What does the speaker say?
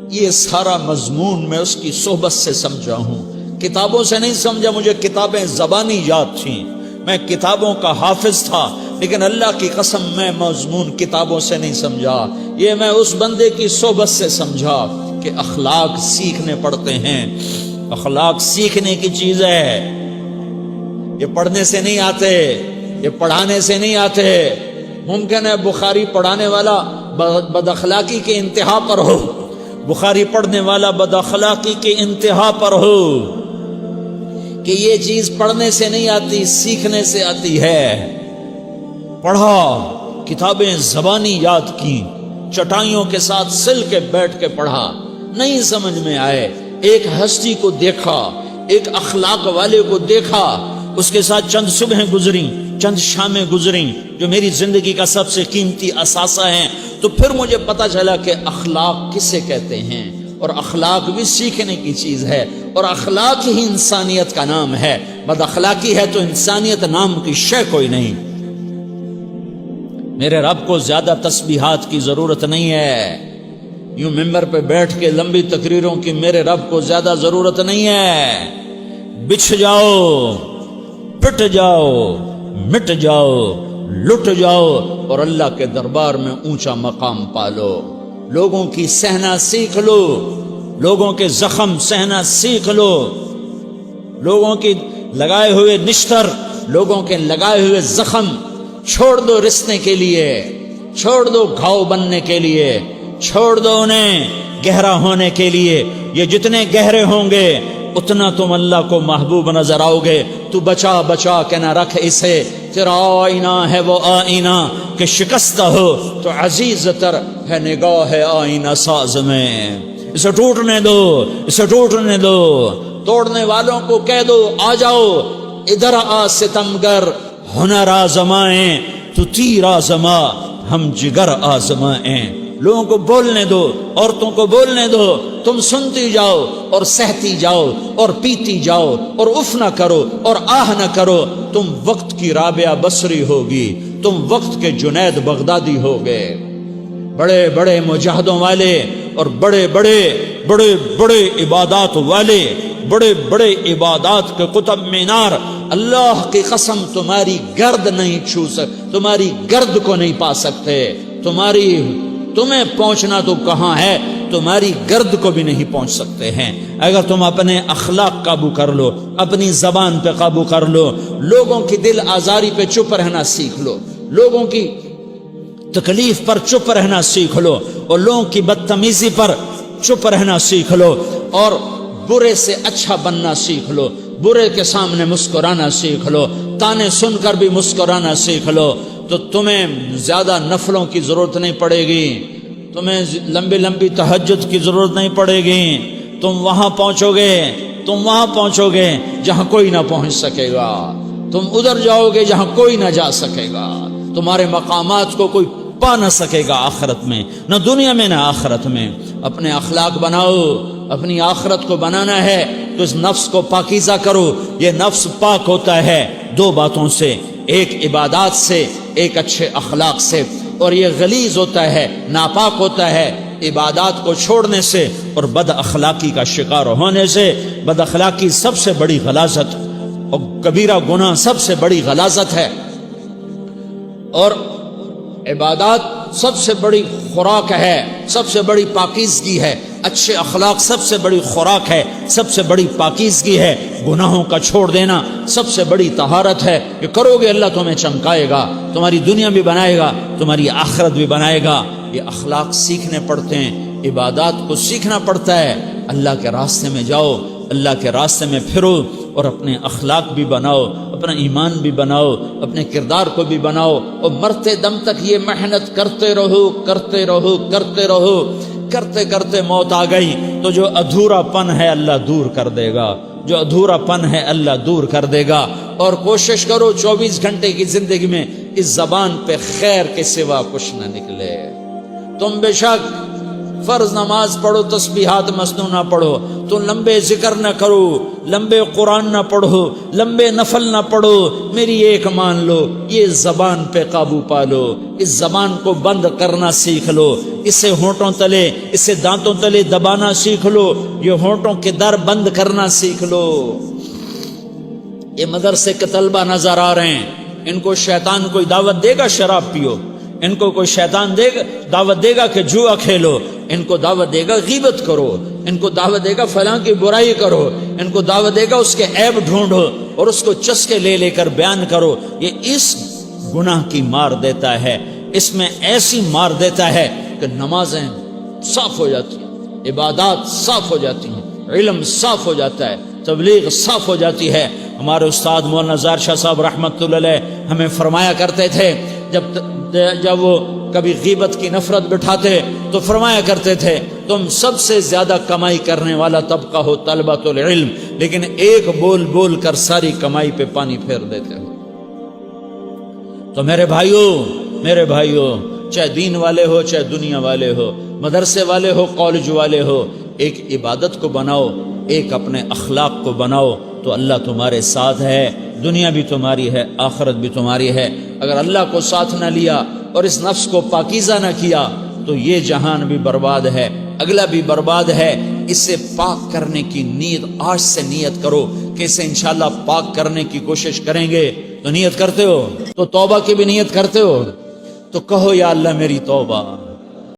یہ سارا مضمون میں اس کی صحبت سے سمجھا ہوں، کتابوں سے نہیں سمجھا۔ مجھے کتابیں زبانی یاد تھیں، میں کتابوں کا حافظ تھا، لیکن اللہ کی قسم میں مضمون کتابوں سے نہیں سمجھا، یہ میں اس بندے کی صحبت سے سمجھا کہ اخلاق سیکھنے پڑتے ہیں۔ اخلاق سیکھنے کی چیز ہے، یہ پڑھنے سے نہیں آتے، یہ پڑھانے سے نہیں آتے۔ ممکن ہے بخاری پڑھانے والا بد اخلاقی کے انتہا پر ہو، بخاری پڑھنے والا بد اخلاقی کے انتہا پر ہو، کہ یہ چیز پڑھنے سے نہیں آتی، سیکھنے سے آتی ہے۔ پڑھا، کتابیں زبانی یاد کی، چٹائیوں کے ساتھ سل کے بیٹھ کے پڑھا، نہیں سمجھ میں آئے، ایک ہستی کو دیکھا، ایک اخلاق والے کو دیکھا، اس کے ساتھ چند صبحیں گزریں، چند شامیں گزریں جو میری زندگی کا سب سے قیمتی اثاثہ ہیں، تو پھر مجھے پتا چلا کہ اخلاق کسے کہتے ہیں، اور اخلاق بھی سیکھنے کی چیز ہے، اور اخلاق ہی انسانیت کا نام ہے۔ بد اخلاقی ہے تو انسانیت نام کی شے کوئی نہیں۔ میرے رب کو زیادہ تسبیحات کی ضرورت نہیں ہے، یوں ممبر پہ بیٹھ کے لمبی تقریروں کی میرے رب کو زیادہ ضرورت نہیں ہے۔ بچھ جاؤ، پٹ جاؤ، مٹ جاؤ، لٹ جاؤ، اور اللہ کے دربار میں اونچا مقام پالو۔ لوگوں کی سہنا سیکھ لو، لوگوں کے زخم سہنا سیکھ لو، لوگوں کی لگائے ہوئے نشتر، لوگوں کے لگائے ہوئے زخم چھوڑ دو رسنے کے لیے، چھوڑ دو گھاؤ بننے کے لیے، چھوڑ دو انہیں گہرا ہونے کے لیے۔ یہ جتنے گہرے ہوں گے اتنا تم اللہ کو محبوب نظر آؤ گے۔ تو بچا بچا کے نہ رکھ اسے، تیرا آئینہ ہے وہ آئینہ کہ شکستہ ہو تو عزیز تر ہے نگاہ آئینہ ساز میں۔ اسے ٹوٹنے دو، اسے ٹوٹنے دو، توڑنے والوں کو کہہ دو آ جاؤ ادھر آ ستمگر، ہنر آزمائیں تو تیر آزما، ہم جگر آزمائیں۔ لوگوں کو بولنے دو، عورتوں کو بولنے دو، تم سنتی جاؤ اور سہتی جاؤ اور پیتی جاؤ اور اف نہ کرو اور آہ نہ کرو۔ تم وقت کی رابعہ بصری ہوگی، تم وقت کے جنید بغدادی ہوگے۔ بڑے بڑے مجاہدوں والے اور بڑے بڑے بڑے بڑے عبادات والے، بڑے بڑے عبادات کے قطب مینار، اللہ کی قسم تمہاری گرد نہیں چھو سکتے، تمہاری گرد کو نہیں پا سکتے۔ تمہیں پہنچنا تو کہاں ہے، تمہاری گرد کو بھی نہیں پہنچ سکتے ہیں۔ اگر تم اپنے اخلاق قابو کر لو، اپنی زبان پہ قابو کر لو، لوگوں کی دل آزاری پہ چپ رہنا سیکھ لو، لوگوں کی تکلیف پر چپ رہنا سیکھ لو، اور لوگوں کی بدتمیزی پر چپ رہنا سیکھ لو، اور برے سے اچھا بننا سیکھ لو، برے کے سامنے مسکرانا سیکھ لو، تانے سن کر بھی مسکرانا سیکھ لو، تو تمہیں زیادہ نفلوں کی ضرورت نہیں پڑے گی، تمہیں لمبی لمبی تہجد کی ضرورت نہیں پڑے گی۔ تم وہاں پہنچو گے جہاں کوئی نہ پہنچ سکے گا، تم ادھر جاؤ گے جہاں کوئی نہ جا سکے گا، تمہارے مقامات کو کوئی پا نہ سکے گا آخرت میں، نہ دنیا میں نہ آخرت میں۔ اپنے اخلاق بناؤ، اپنی آخرت کو بنانا ہے تو اس نفس کو پاکیزہ کرو۔ یہ نفس پاک ہوتا ہے دو باتوں سے، ایک عبادات سے، ایک اچھے اخلاق سے، اور یہ غلیظ ہوتا ہے، ناپاک ہوتا ہے عبادات کو چھوڑنے سے اور بد اخلاقی کا شکار ہونے سے۔ بد اخلاقی سب سے بڑی غلاظت اور کبیرہ گناہ سب سے بڑی غلاظت ہے، اور عبادات سب سے بڑی خوراک ہے، سب سے بڑی پاکیزگی ہے۔ اچھے اخلاق سب سے بڑی خوراک ہے، سب سے بڑی پاکیزگی ہے۔ گناہوں کا چھوڑ دینا سب سے بڑی طہارت ہے، کہ کرو گے اللہ تمہیں چمکائے گا، تمہاری دنیا بھی بنائے گا، تمہاری آخرت بھی بنائے گا۔ یہ اخلاق سیکھنے پڑتے ہیں، عبادات کو سیکھنا پڑتا ہے۔ اللہ کے راستے میں جاؤ، اللہ کے راستے میں پھرو، اور اپنے اخلاق بھی بناؤ، اپنا ایمان بھی بناؤ، اپنے کردار کو بھی بناؤ، اور مرتے دم تک یہ محنت کرتے رہو، کرتے رہو، کرتے رہو۔ کرتے کرتے موت آ گئی تو جو ادھورا پن ہے اللہ دور کر دے گا، جو ادھورا پن ہے اللہ دور کر دے گا۔ اور کوشش کرو 24 گھنٹے کی زندگی میں اس زبان پہ خیر کے سوا کچھ نہ نکلے۔ تم بے شک فرض نماز پڑھو تسبیحات مسنون نہ پڑھو، تو لمبے ذکر نہ کرو، لمبے قرآن نہ پڑھو، لمبے نفل نہ پڑھو، میری ایک مان لو، یہ زبان پہ قابو پالو، اس زبان کو بند کرنا سیکھ لو، اسے ہونٹوں تلے، اسے دانتوں تلے دبانا سیکھ لو، یہ ہونٹوں کے در بند کرنا سیکھ لو۔ یہ مدرسے کے طلبہ نظر آ رہے ہیں، ان کو شیطان کوئی دعوت دے گا شراب پیو، ان کو کوئی شیطان دعوت دے گا کہ جوا کھیلو، ان کو دعوت دے گا غیبت کرو، ان کو دعوت دے گا فلاں کی برائی کرو، ان کو دعوت دے گا اس کے عیب ڈھونڈو اور اس کو چسکے لے لے کر بیان کرو۔ یہ اس گناہ کی مار دیتا ہے، اس میں ایسی مار دیتا ہے کہ نمازیں صاف ہو جاتی ہیں، عبادات صاف ہو جاتی ہیں، علم صاف ہو جاتا ہے، تبلیغ صاف ہو جاتی ہے۔ ہمارے استاد مولانا زار شاہ صاحب رحمۃ اللہ علیہ ہمیں فرمایا کرتے تھے، جب وہ کبھی غیبت کی نفرت بٹھاتے تو فرمایا کرتے تھے تم سب سے زیادہ کمائی کرنے والا طبقہ ہو طلبۃ العلم، لیکن ایک بول بول کر ساری کمائی پہ پانی پھیر دیتے ہو۔ تو میرے بھائیوں چاہے دین والے ہو چاہے دنیا والے ہو، مدرسے والے ہو کالج والے ہو، ایک عبادت کو بناؤ، ایک اپنے اخلاق کو بناؤ، تو اللہ تمہارے ساتھ ہے، دنیا بھی تمہاری ہے، آخرت بھی تمہاری ہے۔ اگر اللہ کو ساتھ نہ لیا اور اس نفس کو پاکیزہ نہ کیا تو یہ جہان بھی برباد ہے، اگلا بھی برباد ہے۔ اسے پاک کرنے کی نیت آج سے نیت کرو کہ اسے انشاءاللہ پاک کرنے کی کوشش کریں گے۔ تو نیت کرتے ہو تو توبہ کی بھی نیت کرتے ہو، تو کہو یا اللہ میری توبہ،